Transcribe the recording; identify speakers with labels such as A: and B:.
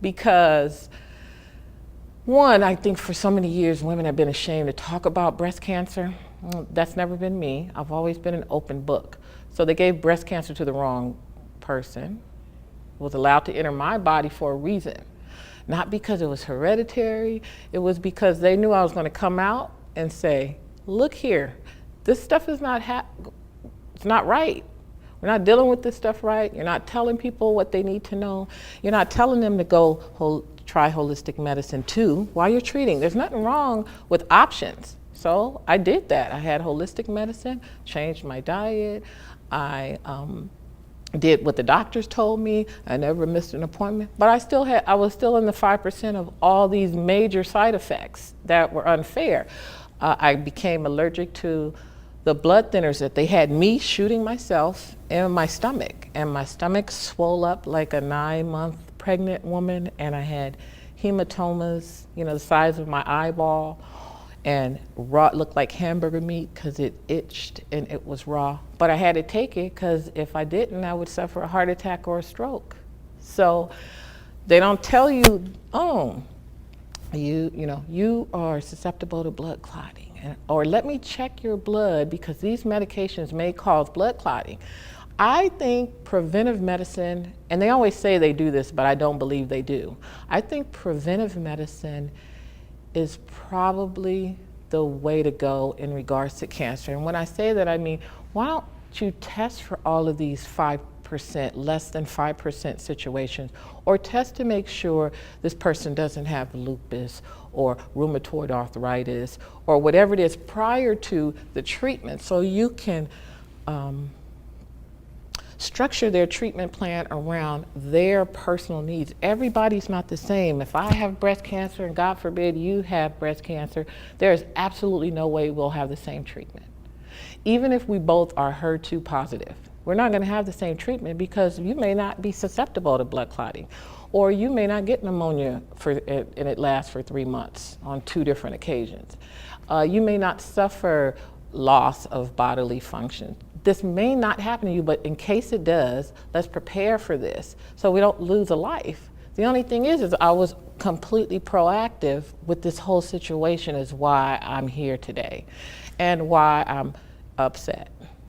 A: because one, I think for so many years women have been ashamed to talk about breast cancer. That's never been me. I've always been an open book. So they gave breast cancer to the wrong person. It was allowed to enter my body for a reason. Not because it was hereditary, it was because they knew I was going to come out and say, look here, this stuff is it's not right. We're not dealing with this stuff right. You're not telling people what they need to know. You're not telling them to go try holistic medicine too while you're treating. There's nothing wrong with options. So I did that. I had holistic medicine, changed my diet. I did what the doctors told me. I never missed an appointment, but I was still in the 5% of all these major side effects that were unfair. I became allergic to the blood thinners that they had me shooting myself in my stomach, and my stomach swole up like a 9-month pregnant woman, and I had hematomas, the size of my eyeball, and raw, looked like hamburger meat because it itched and it was raw. But I had to take it because if I didn't, I would suffer a heart attack or a stroke. So they don't tell you, oh, you are susceptible to blood clotting, or let me check your blood because these medications may cause blood clotting. I think preventive medicine, and they always say they do this, but I don't believe they do. I think preventive medicine is probably the way to go in regards to cancer. And when I say that, I mean, why don't you test for all of these 5%, less than 5% situations, or test to make sure this person doesn't have lupus or rheumatoid arthritis or whatever it is prior to the treatment, so you can structure their treatment plan around their personal needs. Everybody's not the same. If I have breast cancer and God forbid you have breast cancer, there is absolutely no way we'll have the same treatment. Even if we both are HER2 positive, we're not going to have the same treatment because you may not be susceptible to blood clotting, or you may not get pneumonia and it lasts for 3 months on 2 different occasions. You may not suffer loss of bodily function. This may not happen to you, but in case it does, let's prepare for this so we don't lose a life. The only thing is I was completely proactive with this whole situation, is why I'm here today and why I'm upset.